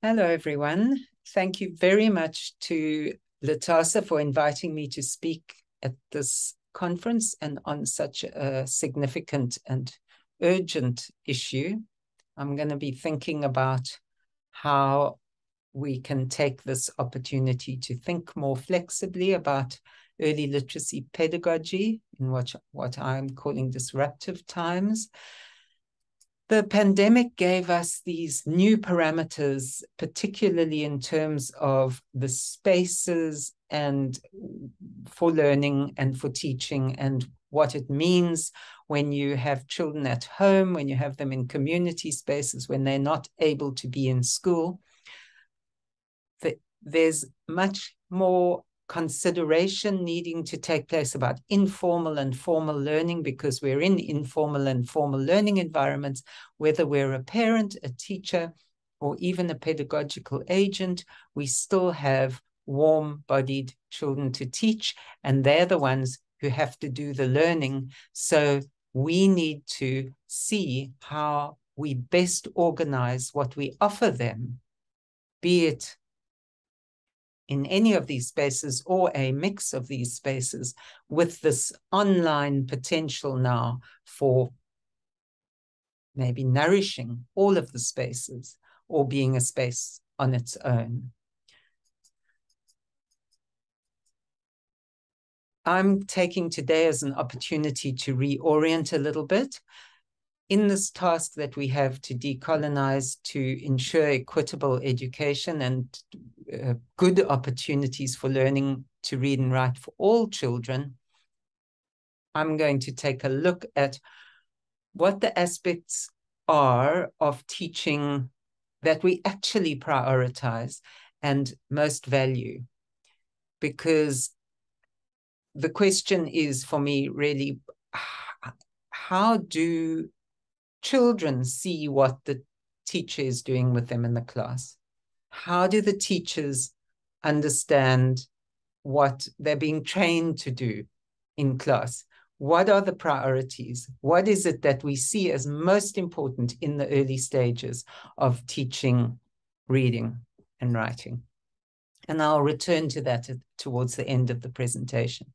Hello, everyone. Thank you very much to LITASA for inviting me to speak at this conference and on such a significant and urgent issue. I'm going to be thinking about how we can take this opportunity to think more flexibly about early literacy pedagogy in what I'm calling disruptive times. The pandemic gave us these new parameters, particularly in terms of the spaces and for learning and for teaching, and what it means when you have children at home, when you have them in community spaces, when they're not able to be in school. There's much more consideration needing to take place about informal and formal learning, because we're in informal and formal learning environments, whether we're a parent, a teacher, or even a pedagogical agent. We still have warm-bodied children to teach, and they're the ones who have to do the learning. So we need to see how we best organize what we offer them, be it in any of these spaces or a mix of these spaces, with this online potential now for maybe nourishing all of the spaces or being a space on its own. I'm taking today as an opportunity to reorient a little bit in this task that we have to decolonize, to ensure equitable education and good opportunities for learning to read and write for all children. I'm going to take a look at what the aspects are of teaching that we actually prioritize and most value. Because the question is, for me, really, how do children see what the teacher is doing with them in the class? How do the teachers understand what they're being trained to do in class? What are the priorities? What is it that we see as most important in the early stages of teaching reading and writing? And I'll return to that towards the end of the presentation.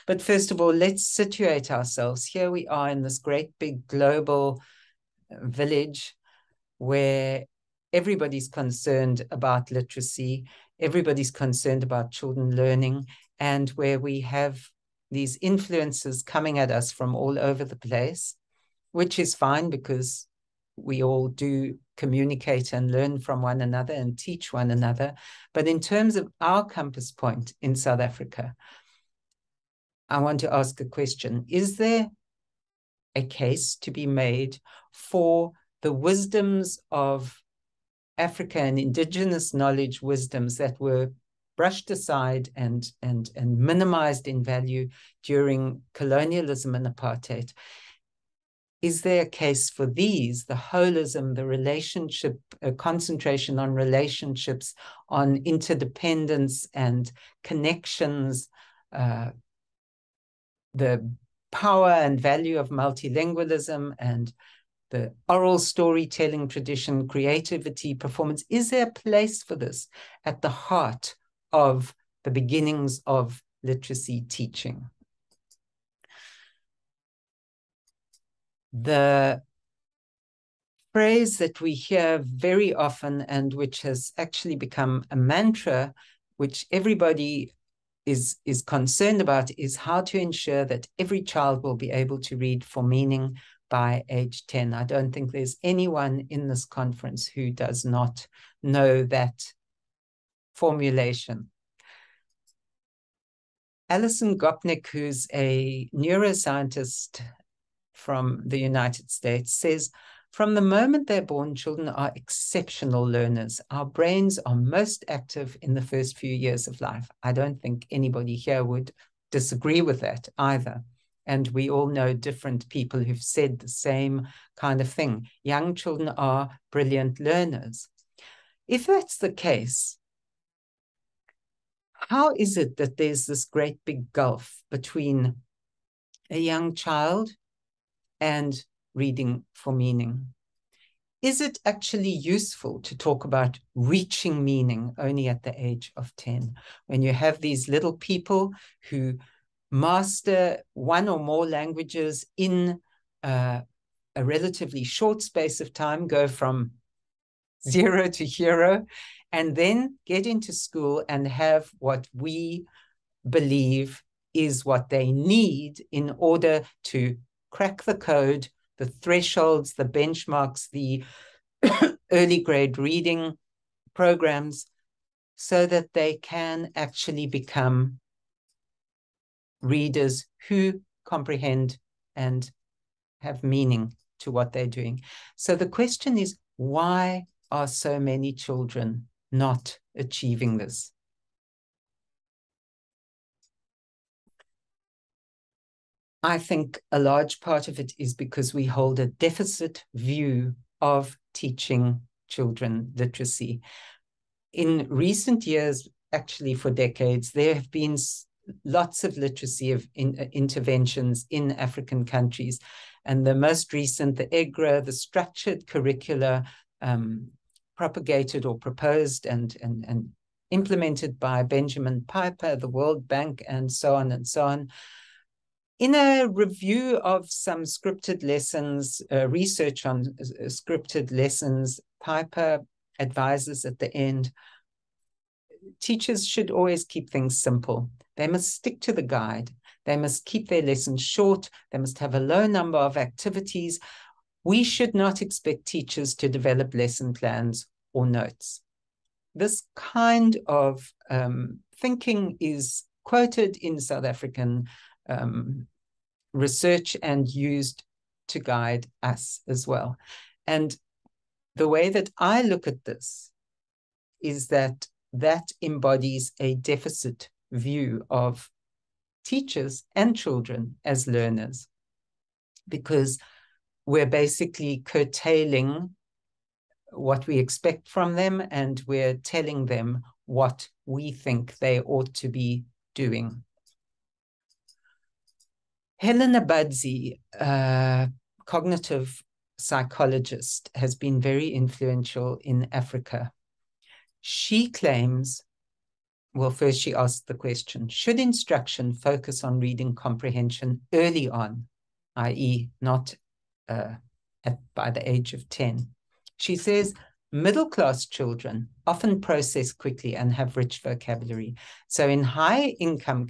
But first of all, let's situate ourselves. Here we are in this great big global village where everybody's concerned about literacy, everybody's concerned about children learning, and where we have these influences coming at us from all over the place, which is fine because we all do communicate and learn from one another and teach one another. But in terms of our compass point in South Africa, I want to ask a question. Is there a case to be made for the wisdoms of Africa and indigenous knowledge wisdoms that were brushed aside and minimized in value during colonialism and apartheid? Is there a case for these, the holism, the relationship, concentration on relationships, on interdependence and connections, the power and value of multilingualism and the oral storytelling tradition, creativity, performance? Is there a place for this at the heart of the beginnings of literacy teaching? The phrase that we hear very often, and which has actually become a mantra, which everybody is concerned about, is how to ensure that every child will be able to read for meaning by age 10. I don't think there's anyone in this conference who does not know that formulation. Alison Gopnik, who's a neuroscientist from the United States, says, from the moment they're born, children are exceptional learners. Our brains are most active in the first few years of life. I don't think anybody here would disagree with that either. And we all know different people who've said the same kind of thing. Young children are brilliant learners. If that's the case, how is it that there's this great big gulf between a young child and reading for meaning? is it actually useful to talk about reaching meaning only at the age of 10? When you have these little people who master one or more languages in a relatively short space of time, go from 0 to hero, and then get into school and have what we believe is what they need in order to crack the code, the thresholds, the benchmarks, the early grade reading programs, so that they can actually become readers who comprehend and have meaning to what they're doing. So the question is, why are so many children not achieving this? I think a large part of it is because we hold a deficit view of teaching children literacy. In recent years, actually for decades, there have been lots of literacy interventions in African countries. And the most recent, the EGRA, the structured curricula propagated or proposed and implemented by Benjamin Piper, the World Bank, and so on and so on. In a review of some scripted lessons, research on scripted lessons, Piper advises at the end, teachers should always keep things simple. They must stick to the guide. They must keep their lessons short. They must have a low number of activities. We should not expect teachers to develop lesson plans or notes. This kind of thinking is quoted in South African research and used to guide us as well. And the way that I look at this is that embodies a deficit view of teachers and children as learners, because we're basically curtailing what we expect from them, and we're telling them what we think they ought to be doing. Helena Budzi, cognitive psychologist, has been very influential in Africa. She claims, well, first she asked the question, should instruction focus on reading comprehension early on, i.e. not by the age of 10? She says, middle-class children often process quickly and have rich vocabulary. So in high-income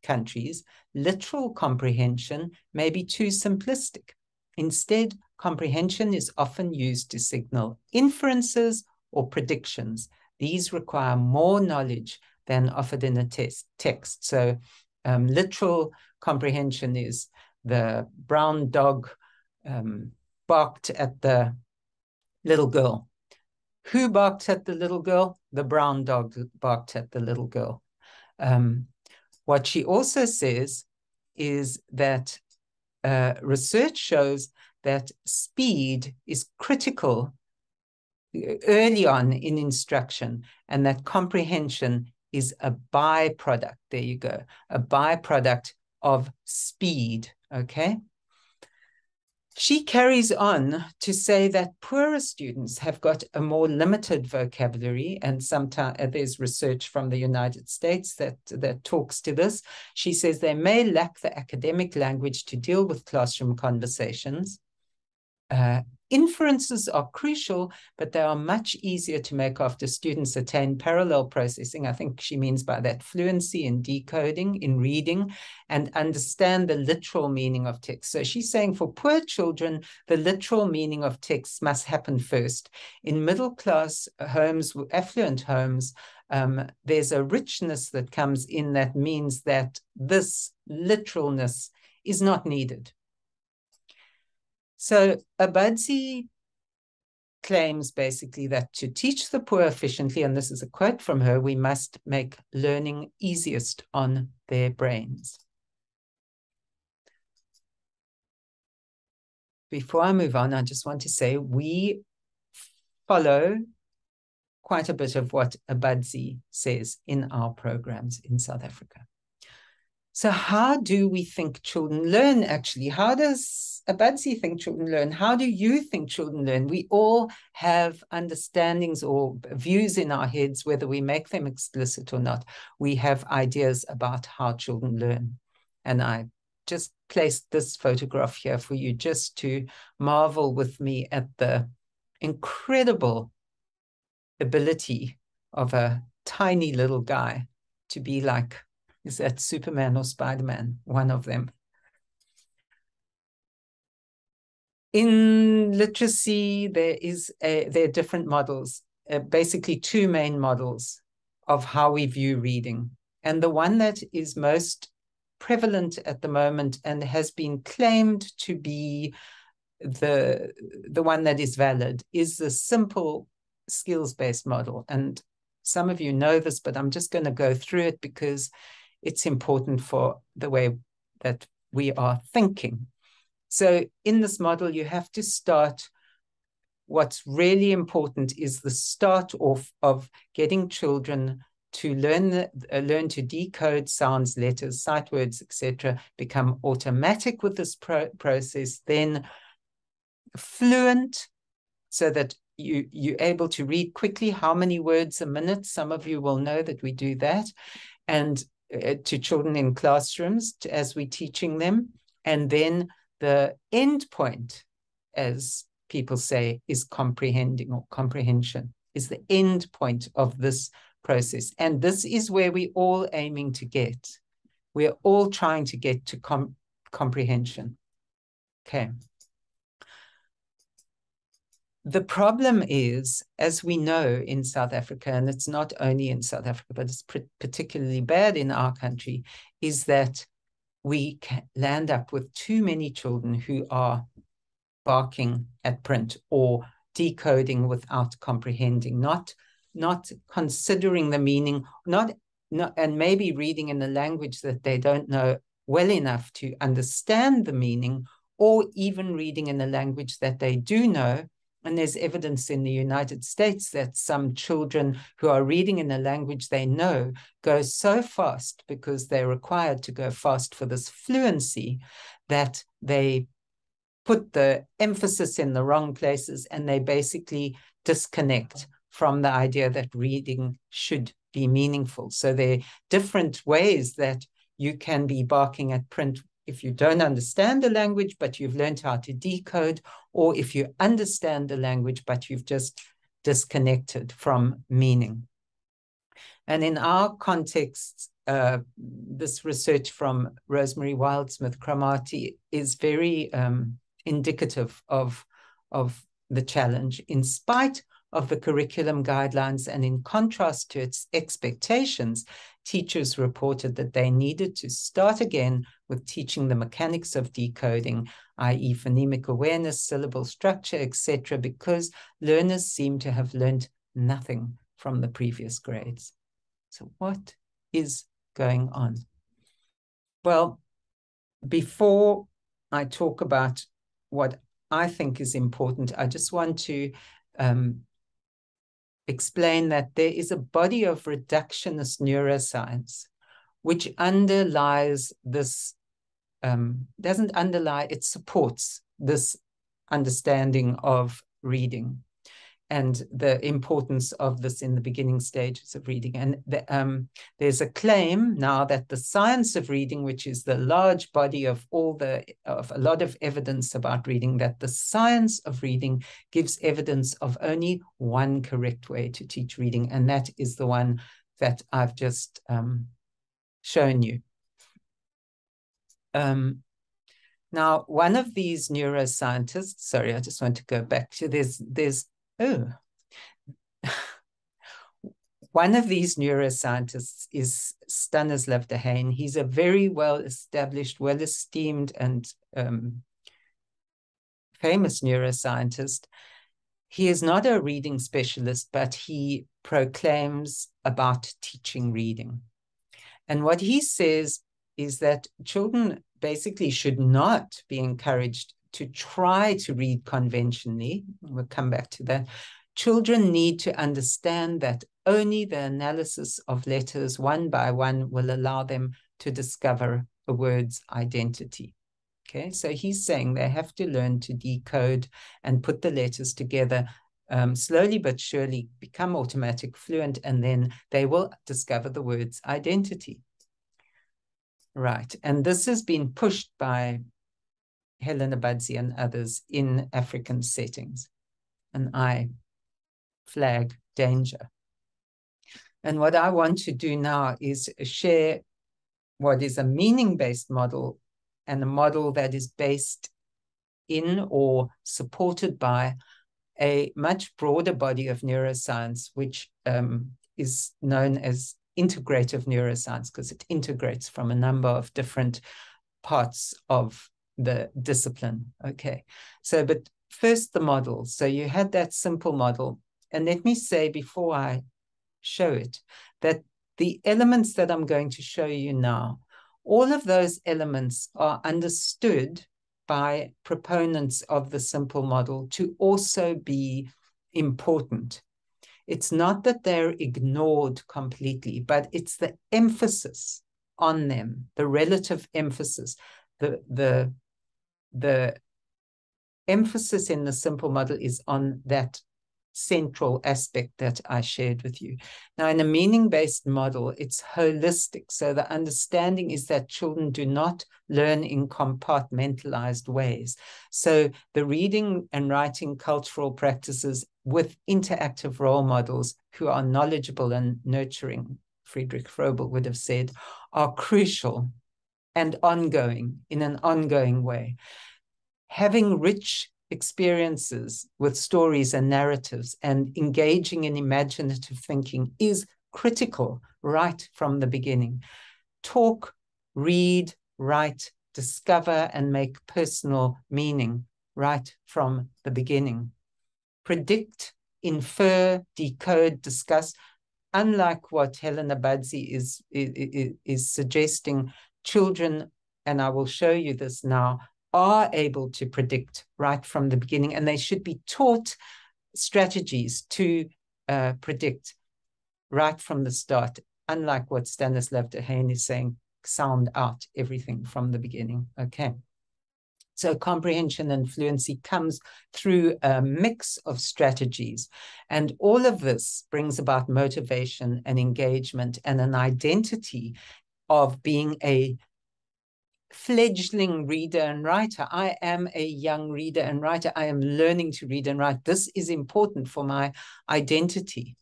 countries, literal comprehension may be too simplistic. Instead, comprehension is often used to signal inferences or predictions. These require more knowledge than offered in a text. So literal comprehension is the brown dog barked at the little girl. Who barked at the little girl? The brown dog barked at the little girl. What she also says is that research shows that speed is critical early on in instruction, and that comprehension is a byproduct. There you go, a byproduct of speed, okay? She carries on to say that poorer students have got a more limited vocabulary, and sometimes there's research from the United States that talks to this. She says they may lack the academic language to deal with classroom conversations. Inferences are crucial, but they are much easier to make after students attain parallel processing. I think she means by that fluency in decoding, in reading, and understand the literal meaning of text. So she's saying for poor children, the literal meaning of text must happen first. In middle-class homes, affluent homes, there's a richness that comes in that means that this literalness is not needed. So Abadzi claims basically that to teach the poor efficiently, and this is a quote from her, we must make learning easiest on their brains. Before I move on, I just want to say we follow quite a bit of what Abadzi says in our programs in South Africa. So how do we think children learn, actually? How does a Budsy think children learn? How do you think children learn? We all have understandings or views in our heads, whether we make them explicit or not. We have ideas about how children learn. And I just placed this photograph here for you just to marvel with me at the incredible ability of a tiny little guy to be like, is that Superman or Spider-Man? One of them. In literacy, there are different models, basically two main models of how we view reading. And the one that is most prevalent at the moment and has been claimed to be the one that is valid is the simple skills-based model. And some of you know this, but I'm just going to go through it because it's important for the way that we are thinking. So in this model, you have to start. What's really important is the start off of getting children to learn to decode sounds, letters, sight words, etc., become automatic with this process, then fluent, so that you're able to read quickly, how many words a minute. Some of you will know that we do that. And to children in classrooms as we're teaching them. And then the end point, as people say, is comprehending, or comprehension is the end point of this process. And this is where we're all aiming to get. We're all trying to get to comprehension. Okay. The problem is, as we know in South Africa, and it's not only in South Africa, but it's particularly bad in our country, is that we land up with too many children who are barking at print or decoding without comprehending, not considering the meaning, and maybe reading in a language that they don't know well enough to understand the meaning, or even reading in a language that they do know. And there's evidence in the United States that some children who are reading in a language they know go so fast, because they're required to go fast for this fluency, that they put the emphasis in the wrong places, and they basically disconnect from the idea that reading should be meaningful. So there are different ways that you can be barking at print if you don't understand the language, but you've learned how to decode, or if you understand the language, but you've just disconnected from meaning. And in our context, this research from Rosemary Wildsmith Cromartie is very indicative of the challenge. In spite of the curriculum guidelines and in contrast to its expectations, teachers reported that they needed to start again with teaching the mechanics of decoding, i.e. phonemic awareness, syllable structure, etc., because learners seem to have learned nothing from the previous grades. So what is going on? Well, before I talk about what I think is important, I just want to explain that there is a body of reductionist neuroscience which underlies this, doesn't underlie, it supports this understanding of reading and the importance of this in the beginning stages of reading. And there's a claim now that the science of reading, which is the large body of a lot of evidence about reading, that the science of reading gives evidence of only one correct way to teach reading, and that is the one that I've just shown you. Now, one of these neuroscientists, sorry, I just want to go back to one of these neuroscientists is Stanislav Dehaene. He's a very well-established, well-esteemed, and famous neuroscientist. He is not a reading specialist, but he proclaims about teaching reading. And what he says is that children basically should not be encouraged to try to read conventionally. We'll come back to that. Children need to understand that only the analysis of letters one by one will allow them to discover a word's identity. Okay, so he's saying they have to learn to decode and put the letters together slowly but surely, become automatic fluent, and then they will discover the word's identity. Right, and this has been pushed by Helena Budzi and others in African settings. And I flag danger. And what I want to do now is share what is a meaning-based model and a model that is based in or supported by a much broader body of neuroscience, which is known as integrative neuroscience, because it integrates from a number of different parts of the discipline. Okay, so but first the model. So you had that simple model. And let me say before I show it, that the elements that I'm going to show you now, all of those elements are understood by proponents of the simple model to also be important. It's not that they're ignored completely, but it's the emphasis on them, the relative emphasis, the emphasis in the simple model is on that central aspect that I shared with you. Now, in a meaning-based model, it's holistic. So the understanding is that children do not learn in compartmentalized ways. So the reading and writing cultural practices with interactive role models who are knowledgeable and nurturing, Friedrich Frobel would have said, are crucial and ongoing in an ongoing way. Having rich experiences with stories and narratives and engaging in imaginative thinking is critical right from the beginning. Talk, read, write, discover, and make personal meaning right from the beginning. Predict, infer, decode, discuss. Unlike what Helena Budzi is suggesting, children, and I will show you this now, are able to predict right from the beginning, and they should be taught strategies to predict right from the start, unlike what Stanislav Dehaene is saying, sound out everything from the beginning. Okay. So comprehension and fluency comes through a mix of strategies. And all of this brings about motivation and engagement and an identity of being a fledgling reader and writer. I am a young reader and writer. I am learning to read and write. This is important for my identity.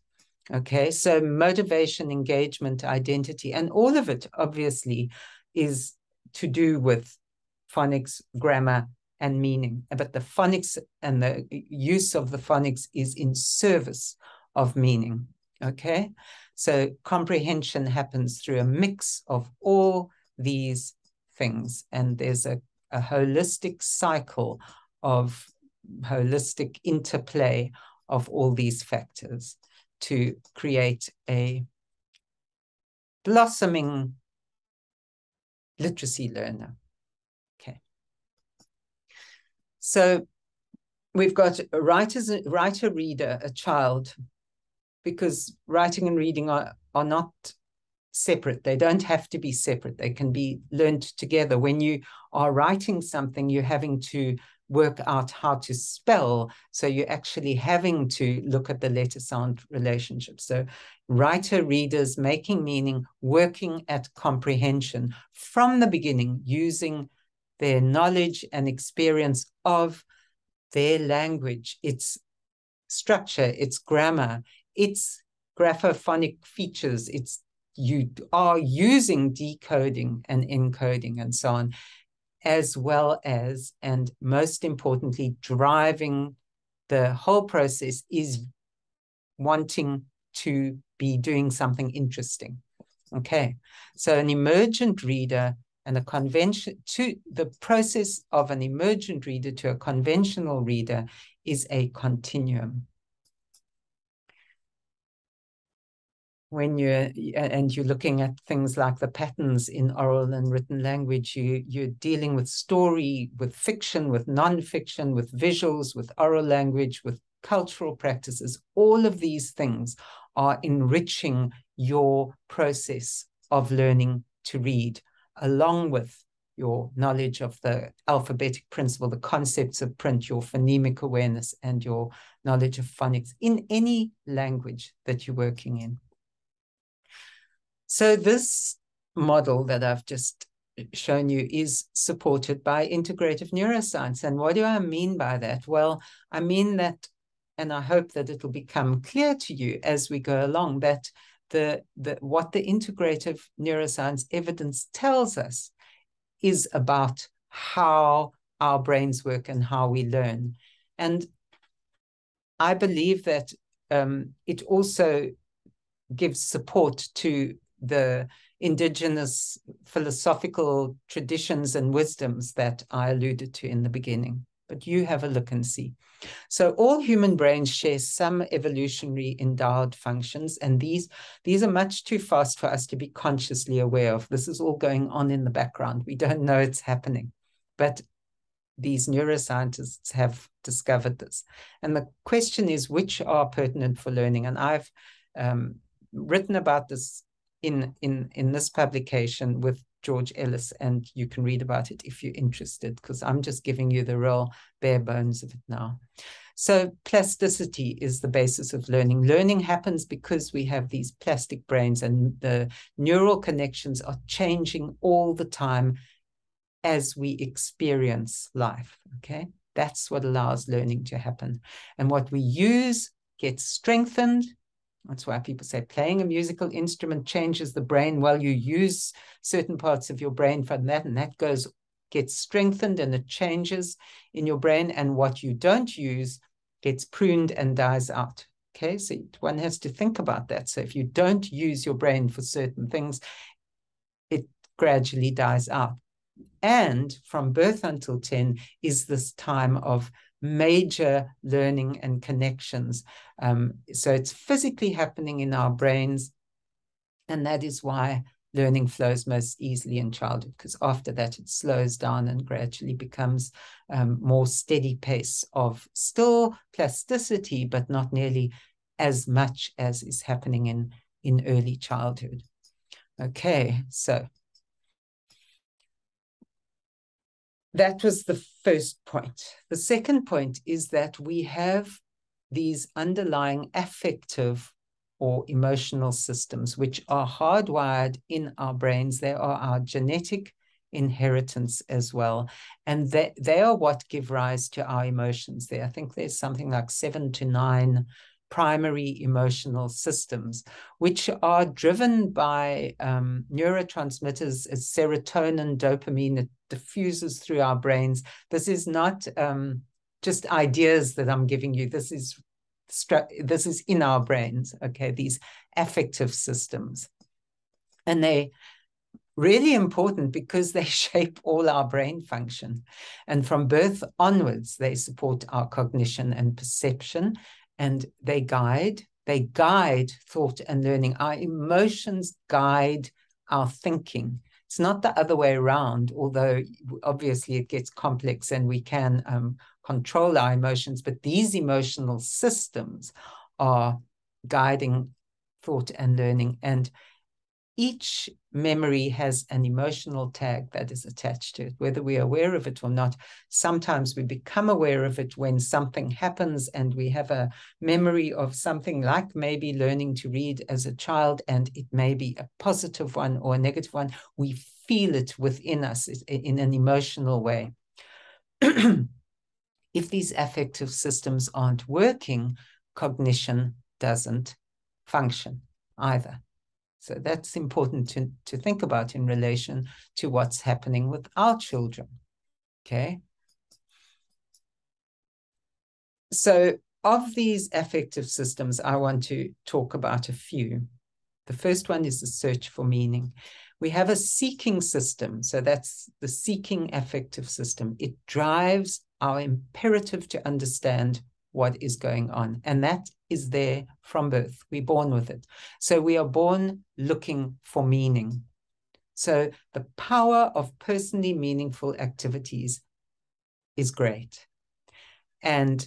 Okay, so motivation, engagement, identity, and all of it obviously is to do with phonics, grammar, and meaning. But the phonics and the use of the phonics is in service of meaning. Okay, so comprehension happens through a mix of all these things, and there's a holistic cycle of holistic interplay of all these factors to create a blossoming literacy learner. Okay. So we've got a writer, reader, a child, because writing and reading are not separate. They don't have to be separate. They can be learned together. When you are writing something, you're having to work out how to spell. So you're actually having to look at the letter-sound relationship. So writer, readers, making meaning, working at comprehension from the beginning, using their knowledge and experience of their language, its structure, its grammar, its graphophonic features, you are using decoding and encoding and so on, as well as, and most importantly, driving the whole process is wanting to be doing something interesting. Okay, so an emergent reader and a convention to the process of an emergent reader to a conventional reader is a continuum. When you're looking at things like the patterns in oral and written language, you're dealing with story, with fiction, with non-fiction, with visuals, with oral language, with cultural practices. All of these things are enriching your process of learning to read, along with your knowledge of the alphabetic principle, the concepts of print, your phonemic awareness, and your knowledge of phonics in any language that you're working in. So this model that I've just shown you is supported by integrative neuroscience. And what do I mean by that? Well, I mean that, and I hope that it'll become clear to you as we go along, that what the integrative neuroscience evidence tells us is about how our brains work and how we learn. And I believe that it also gives support to the indigenous philosophical traditions and wisdoms that I alluded to in the beginning. But you have a look and see. So all human brains share some evolutionary endowed functions, and these are much too fast for us to be consciously aware of. This is all going on in the background. We don't know it's happening, but these neuroscientists have discovered this. And the question is, which are pertinent for learning? And I've written about this in this publication with George Ellis, and you can read about it if you're interested, because I'm just giving you the real bare bones of it now. So plasticity is the basis of learning. Learning happens because we have these plastic brains, and the neural connections are changing all the time as we experience life, okay? That's what allows learning to happen. And what we use gets strengthened. That's why people say playing a musical instrument changes the brain. Well, you use certain parts of your brain for that, and that gets strengthened and it changes in your brain. And what you don't use gets pruned and dies out. Okay, so one has to think about that. So if you don't use your brain for certain things, it gradually dies out. And from birth until 10 is this time of major learning and connections. So it's physically happening in our brains, and that is why learning flows most easily in childhood, because after that it slows down and gradually becomes more steady pace of still plasticity, but not nearly as much as is happening in early childhood. Okay, so that was the first point. The second point is that we have these underlying affective or emotional systems, which are hardwired in our brains. They are our genetic inheritance as well. And they are what give rise to our emotions. I think there's something like 7 to 9 primary emotional systems, which are driven by neurotransmitters as serotonin, dopamine. It diffuses through our brains. This is not just ideas that I'm giving you. This is in our brains, okay, these affective systems. And they're really important because they shape all our brain function. And from birth onwards, they support our cognition and perception, and they guide thought and learning. Our emotions guide our thinking. It's not the other way around, although obviously it gets complex and we can control our emotions, but these emotional systems are guiding thought and learning. And each memory has an emotional tag that is attached to it, whether we are aware of it or not. Sometimes we become aware of it when something happens and we have a memory of something like maybe learning to read as a child, and it may be a positive one or a negative one. We feel it within us in an emotional way. If these affective systems aren't working, cognition doesn't function either. So that's important to think about in relation to what's happening with our children, okay? So of these affective systems, I want to talk about a few. The first one is the search for meaning. We have a seeking system, so that's the seeking affective system. It drives our imperative to understand what is going on, and that is there from birth. We're born with it. So we are born looking for meaning. So the power of personally meaningful activities is great. And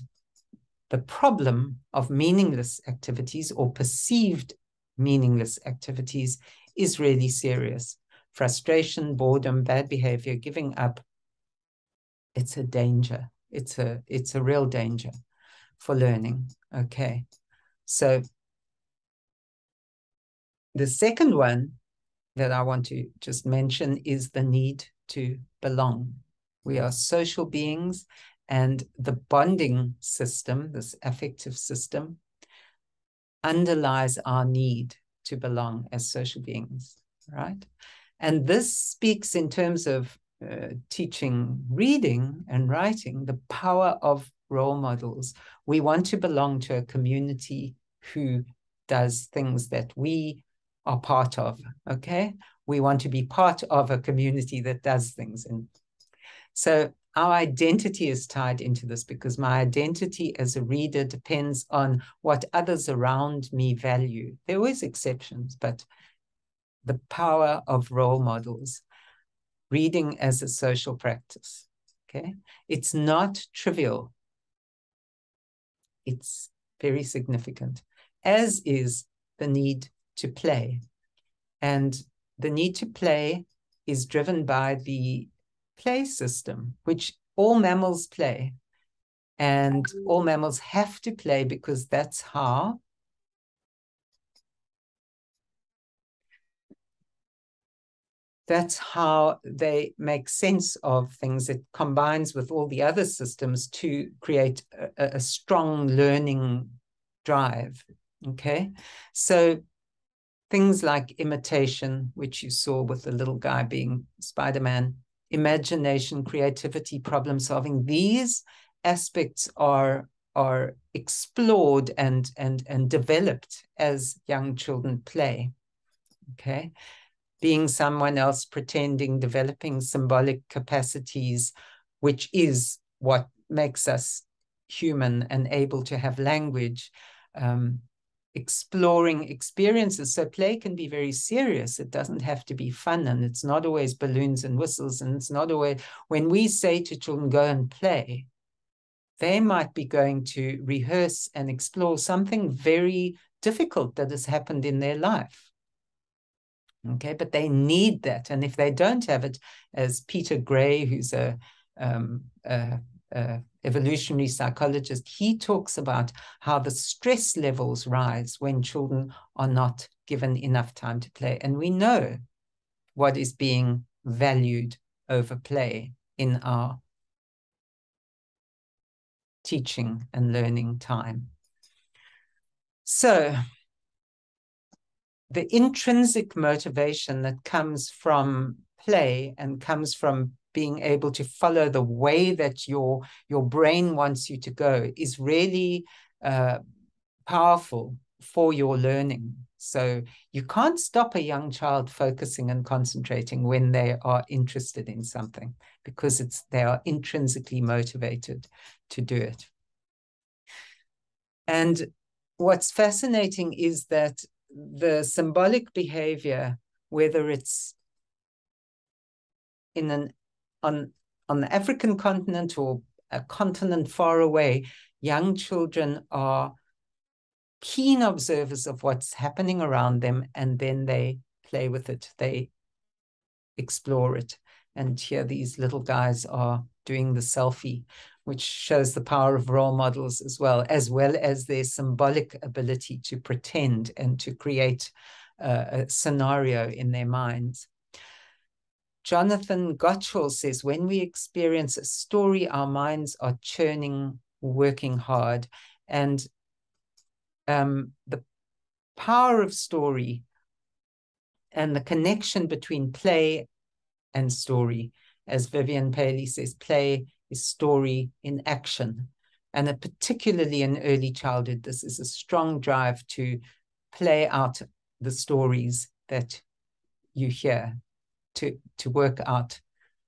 the problem of meaningless activities or perceived meaningless activities is really serious. frustration, boredom, bad behavior, giving up, it's a danger. It's a real danger for learning. Okay. So the second one that I want to just mention is the need to belong. We are social beings, and the bonding system, this affective system, underlies our need to belong as social beings, right? And this speaks in terms of teaching reading and writing, the power of role models. We want to belong to a community who does things that we are part of, okay? We want to be part of a community that does things. And so our identity is tied into this, because my identity as a reader depends on what others around me value. There are always exceptions, but the power of role models, reading as a social practice, okay? It's not trivial. It's very significant, as is the need to play. And the need to play is driven by the play system, which all mammals play. And all mammals have to play, because that's how they make sense of things. It combines with all the other systems to create a strong learning drive, okay? So things like imitation, which you saw with the little guy being Spider-Man, imagination, creativity, problem solving, these aspects are explored and developed as young children play, okay? Being someone else, pretending, developing symbolic capacities, which is what makes us human and able to have language, exploring experiences. So play can be very serious. It doesn't have to be fun, and it's not always balloons and whistles, and it's not always, when we say to children, go and play, they might be going to rehearse and explore something very difficult that has happened in their life. Okay, but they need that. And if they don't have it, as Peter Gray, who's a evolutionary psychologist, he talks about how the stress levels rise when children are not given enough time to play. And we know what is being valued over play in our teaching and learning time. So the intrinsic motivation that comes from play and comes from being able to follow the way that your brain wants you to go is really powerful for your learning. So you can't stop a young child focusing and concentrating when they are interested in something, because they are intrinsically motivated to do it. And what's fascinating is that the symbolic behavior, whether it's on the African continent or a continent far away, young children are keen observers of what's happening around them, and then they play with it. They explore it. And here these little guys are doing the selfie, which shows the power of role models as well as their symbolic ability to pretend and to create a scenario in their minds. Jonathan Gottschall says, when we experience a story, our minds are churning, working hard. And the power of story and the connection between play and story, as Vivian Paley says, play is story in action. And particularly in early childhood, this is a strong drive to play out the stories that you hear, to work out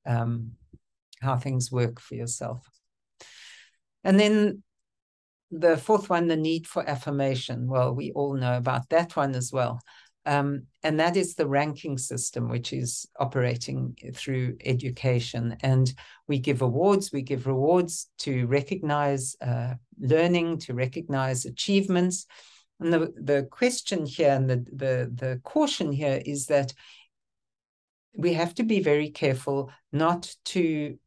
how things work for yourself. And then the fourth one, the need for affirmation. Well, we all know about that one as well. And that is the ranking system, which is operating through education. And we give awards, we give rewards to recognize learning, to recognize achievements. And the question here and the caution here is that we have to be very careful not to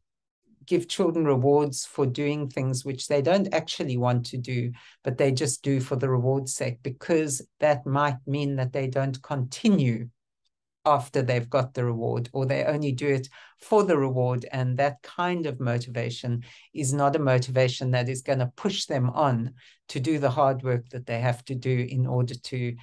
give children rewards for doing things which they don't actually want to do, but they just do for the reward's sake, because that might mean that they don't continue after they've got the reward, or they only do it for the reward. And that kind of motivation is not a motivation that is going to push them on to do the hard work that they have to do in order to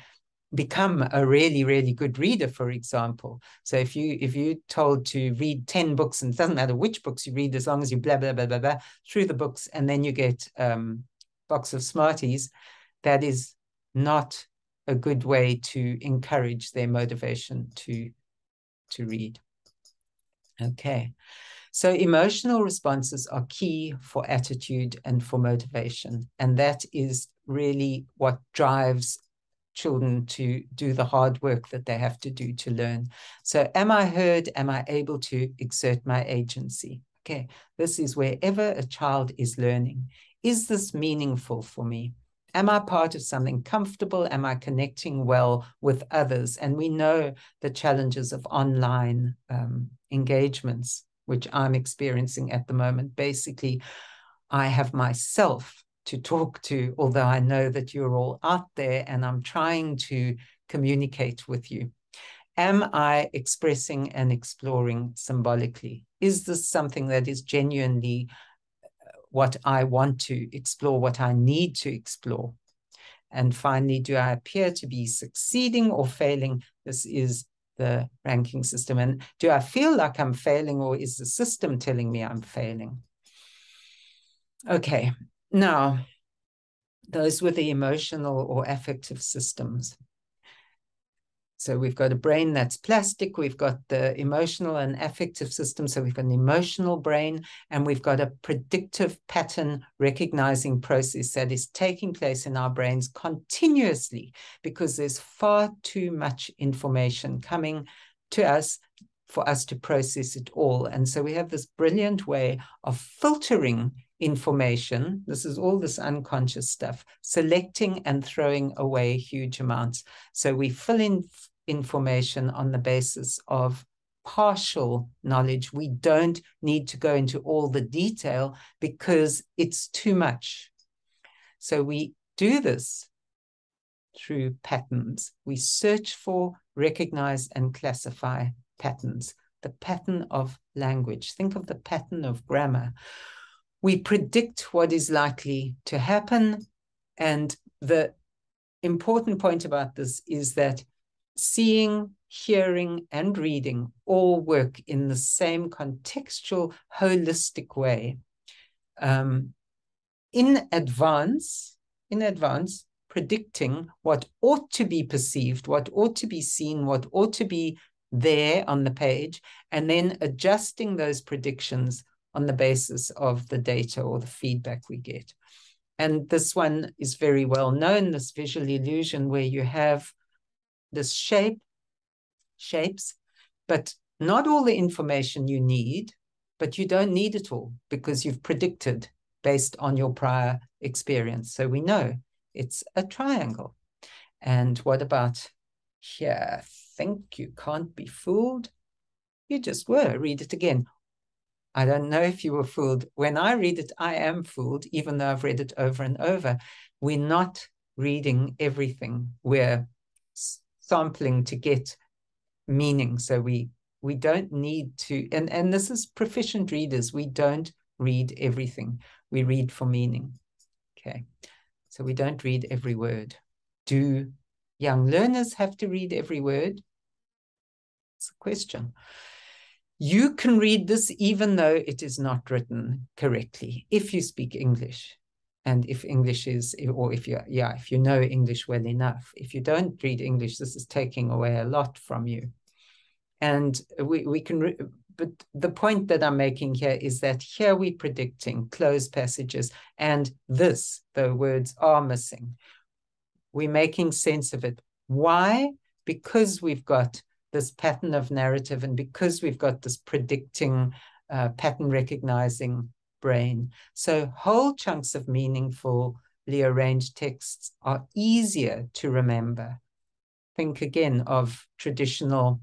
become a really, really good reader, for example. So if you're told to read 10 books, and it doesn't matter which books you read, as long as you blah, blah, blah, blah, blah, through the books, and then you get box of Smarties, that is not a good way to encourage their motivation to read. Okay. So emotional responses are key for attitude and for motivation. And that is really what drives children to do the hard work that they have to do to learn. So am I heard? Am I able to exert my agency? Okay, this is wherever a child is learning. Is this meaningful for me? Am I part of something comfortable? Am I connecting well with others? And we know the challenges of online engagements, which I'm experiencing at the moment. Basically, I have myself to talk to, although I know that you're all out there and I'm trying to communicate with you. Am I expressing and exploring symbolically? Is this something that is genuinely what I want to explore, what I need to explore? And finally, do I appear to be succeeding or failing? This is the ranking system. And do I feel like I'm failing, or is the system telling me I'm failing? Okay, now, those were the emotional or affective systems. So we've got a brain that's plastic, we've got the emotional and affective system. So we've got an emotional brain, and we've got a predictive pattern recognizing process that is taking place in our brains continuously, because there's far too much information coming to us for us to process it all. And so we have this brilliant way of filtering information. This is all this unconscious stuff, selecting and throwing away huge amounts. So we fill in information on the basis of partial knowledge. We don't need to go into all the detail because it's too much. So we do this through patterns. We search for, recognize, and classify patterns. The pattern of language. Think of the pattern of grammar. We predict what is likely to happen. And the important point about this is that seeing, hearing, and reading all work in the same contextual, holistic way. In advance, predicting what ought to be perceived, what ought to be seen, what ought to be there on the page, and then adjusting those predictions on the basis of the data or the feedback we get. And this one is very well known, this visual illusion, where you have this shapes, but not all the information you need, but you don't need it all because you've predicted based on your prior experience. So we know it's a triangle. And what about here? Think you can't be fooled? You just were. Read it again. I don't know if you were fooled. When I read it, I am fooled, even though I've read it over and over. We're not reading everything. We're sampling to get meaning. So we don't need to, and this is proficient readers. We don't read everything. We read for meaning. Okay. So we don't read every word. Do young learners have to read every word? It's a question. You can read this even though it is not written correctly, if you speak English. And if English is, or if you know English well enough. If you don't read English, this is taking away a lot from you. And we can, but the point that I'm making here is that here we're predicting closed passages, and this, the words are missing. We're making sense of it. Why? Because we've got this pattern of narrative, and because we've got this predicting, pattern recognizing brain. So whole chunks of meaningfully arranged texts are easier to remember. Think again of traditional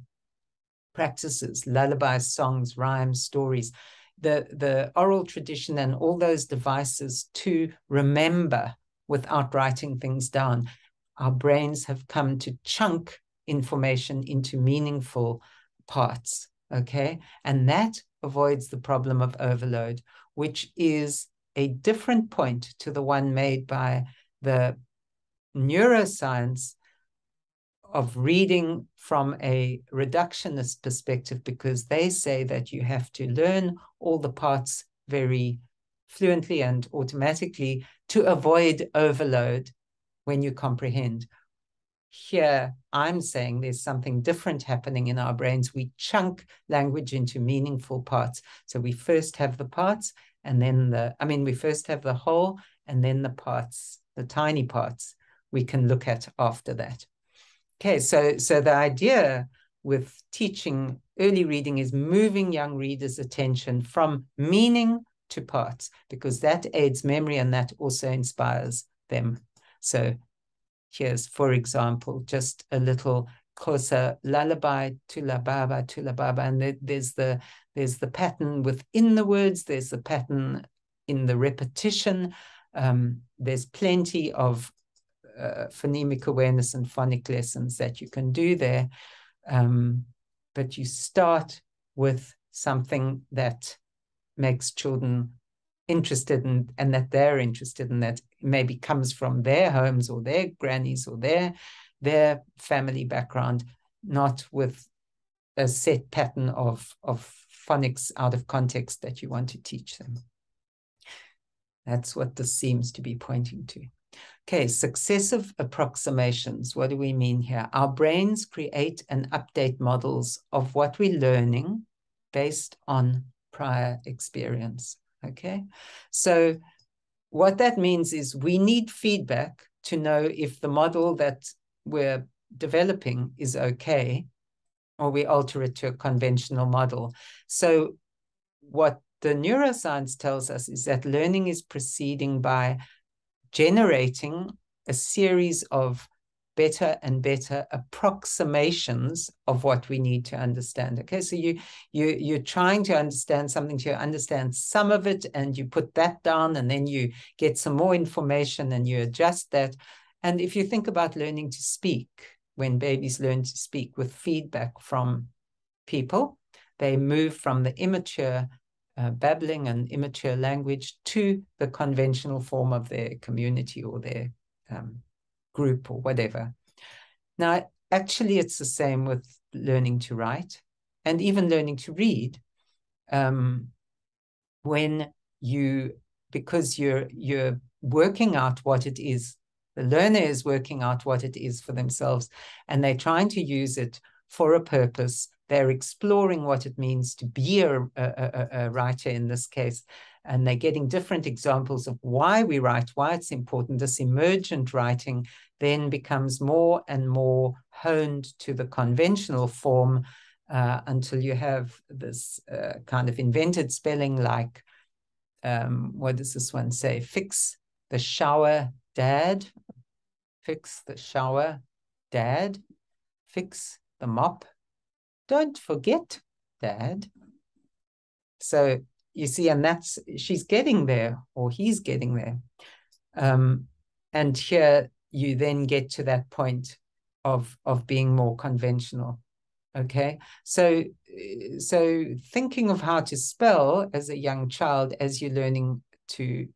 practices, lullabies, songs, rhymes, stories, the oral tradition and all those devices to remember without writing things down. Our brains have come to chunk information into meaningful parts, okay? And that avoids the problem of overload, which is a different point to the one made by the neuroscience of reading from a reductionist perspective, because they say that you have to learn all the parts very fluently and automatically to avoid overload when you comprehend. Here, I'm saying there's something different happening in our brains. We chunk language into meaningful parts. So we first have the parts, and then we first have the whole, and then the parts, the tiny parts, we can look at after that. Okay, so the idea with teaching early reading is moving young readers' attention from meaning to parts, because that aids memory and that also inspires them. So here's, for example, just a little Xhosa lullaby, tula baba, and there's the pattern within the words, there's the pattern in the repetition. There's plenty of phonemic awareness and phonic lessons that you can do there. But you start with something that makes children interested in, and that they're interested in, that maybe comes from their homes or their grannies or their family background, not with a set pattern of phonics out of context that you want to teach them. That's what this seems to be pointing to. Okay, successive approximations. What do we mean here? Our brains create and update models of what we're learning based on prior experience. Okay, so what that means is we need feedback to know if the model that we're developing is okay, or we alter it to a conventional model. So what the neuroscience tells us is that learning is proceeding by generating a series of better and better approximations of what we need to understand. Okay, so you're trying to understand something, to understand some of it, and you put that down, and then you get some more information and you adjust that. And if you think about learning to speak, when babies learn to speak with feedback from people, they move from the immature babbling and immature language to the conventional form of their community or their group or whatever. Now, actually, it's the same with learning to write and even learning to read. When because you're working out what it is, the learner is working out what it is for themselves, and they're trying to use it for a purpose. They're exploring what it means to be a writer in this case, and they're getting different examples of why we write, why it's important. This emergent writing then becomes more and more honed to the conventional form until you have this kind of invented spelling like, what does this one say? Fix the shower, Dad. Fix the shower, Dad. Fix the mop. Don't forget, Dad. So you see, and she's getting there, or he's getting there. And here you then get to that point of being more conventional. Okay, so thinking of how to spell as a young child as you're learning to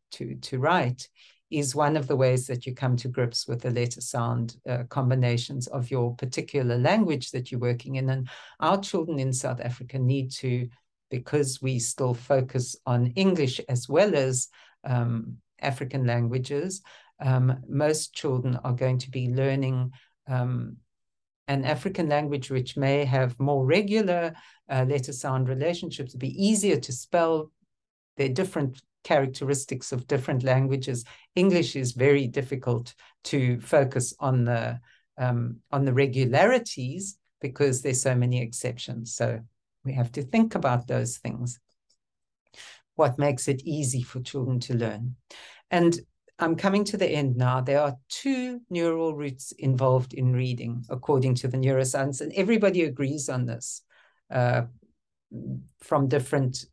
write is one of the ways that you come to grips with the letter sound combinations of your particular language that you're working in. And our children in South Africa need to, because we still focus on English as well as African languages, most children are going to be learning an African language which may have more regular letter sound relationships, be easier to spell. They're different characteristics of different languages. English is very difficult to focus on the regularities because there's so many exceptions. So we have to think about those things. What makes it easy for children to learn? And I'm coming to the end now. There are 2 neural routes involved in reading, according to the neuroscience, and everybody agrees on this. from different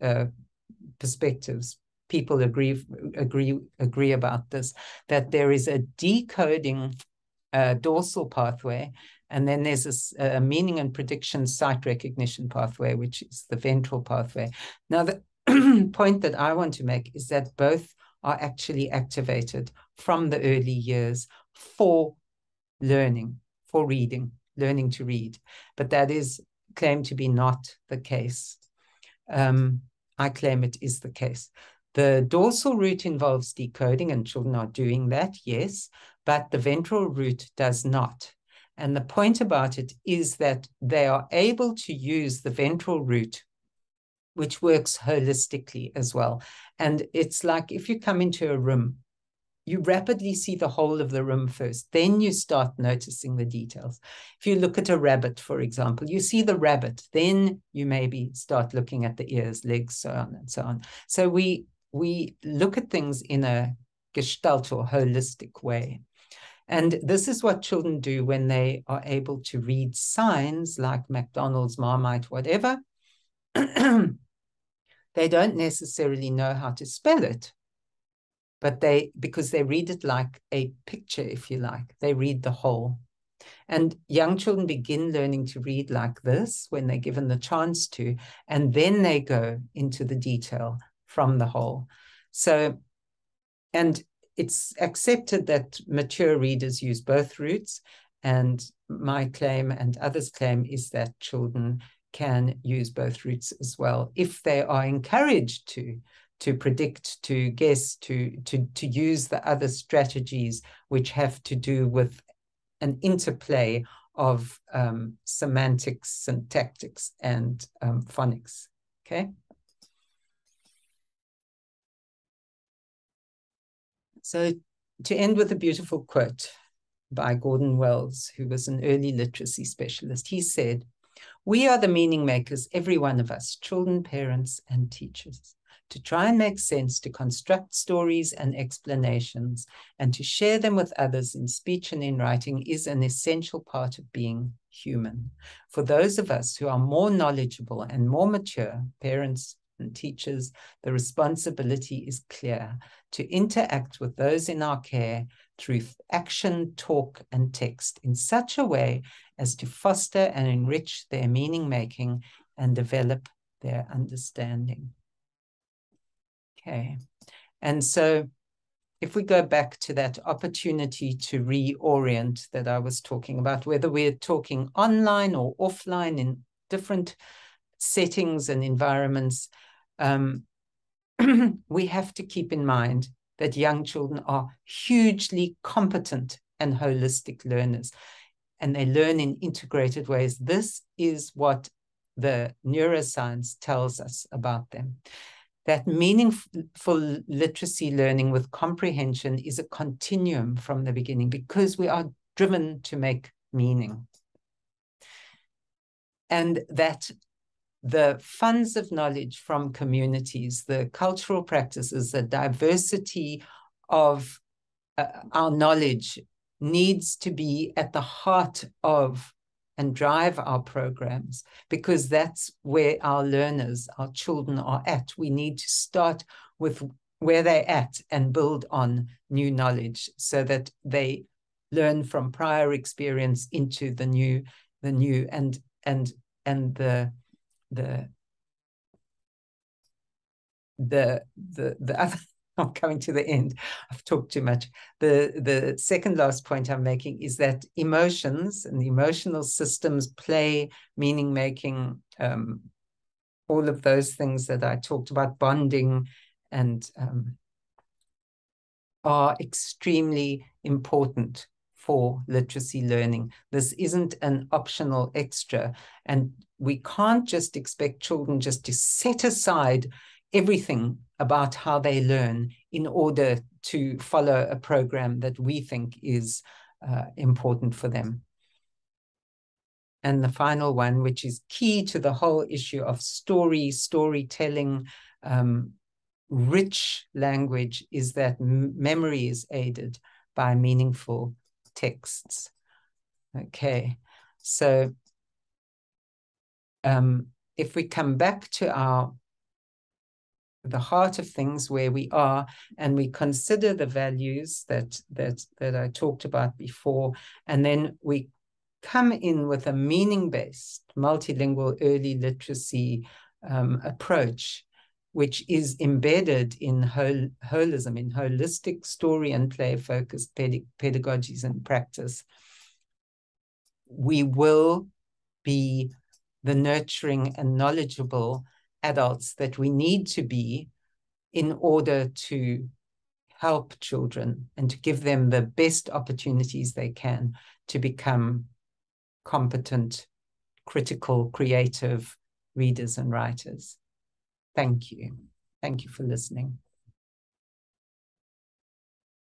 perspectives. People agree about this, that there is a decoding dorsal pathway, and then there's a meaning and prediction sight recognition pathway, which is the ventral pathway. Now, the point that I want to make is that both are actually activated from the early years for learning, for reading, learning to read. But that is claimed to be not the case. I claim it is the case. The dorsal route involves decoding, and children are doing that, yes, but the ventral route does not. And the point about it is that they are able to use the ventral route, which works holistically as well. And it's like if you come into a room, you rapidly see the whole of the room first. Then you start noticing the details. If you look at a rabbit, for example, you see the rabbit. Then you maybe start looking at the ears, legs, so on and so on. So we look at things in a gestalt or holistic way. And this is what children do when they are able to read signs like McDonald's, Marmite, whatever. They don't necessarily know how to spell it, but because they read it like a picture, if you like. They read the whole. And young children begin learning to read like this when they're given the chance to, and then they go into the detail from the whole. So, and it's accepted that mature readers use both routes, and my claim and others' claim is that children can use both routes as well if they are encouraged to predict, to guess, to use the other strategies which have to do with an interplay of semantics, syntactics, and phonics. Okay. So to end with a beautiful quote by Gordon Wells, who was an early literacy specialist, he said, "We are the meaning makers, every one of us, children, parents, and teachers. To try and make sense, to construct stories and explanations, and to share them with others in speech and in writing is an essential part of being human. For those of us who are more knowledgeable and more mature, parents and teachers, the responsibility is clear to interact with those in our care through action, talk, and text in such a way as to foster and enrich their meaning-making and develop their understanding." Okay, and so if we go back to that opportunity to reorient that I was talking about, whether we're talking online or offline in different settings and environments, we have to keep in mind that young children are hugely competent and holistic learners, and they learn in integrated ways. This is what the neuroscience tells us about them. That meaningful literacy learning with comprehension is a continuum from the beginning because we are driven to make meaning. And that the funds of knowledge from communities, the cultural practices, the diversity of our knowledge needs to be at the heart of and drive our programs, because that's where our learners, our children are at. We need to start with where they're at and build on new knowledge so that they learn from prior experience into the new and the other. I'm coming to the end. I've talked too much. The second last point I'm making is that emotions and the emotional systems, play, meaning making, all of those things that I talked about, bonding, and are extremely important for literacy learning. This isn't an optional extra, and we can't just expect children just to set aside everything about how they learn in order to follow a program that we think is important for them. And the final one, which is key to the whole issue of storytelling, rich language, is that memory is aided by meaningful texts. Okay, so if we come back to the heart of things, where we are, and we consider the values that I talked about before, and then we come in with a meaning-based, multilingual early literacy approach, which is embedded in holism, in holistic story and play-focused pedagogies and practice, we will be the nurturing and knowledgeable adults that we need to be in order to help children and to give them the best opportunities they can to become competent, critical, creative readers and writers. Thank you. Thank you for listening.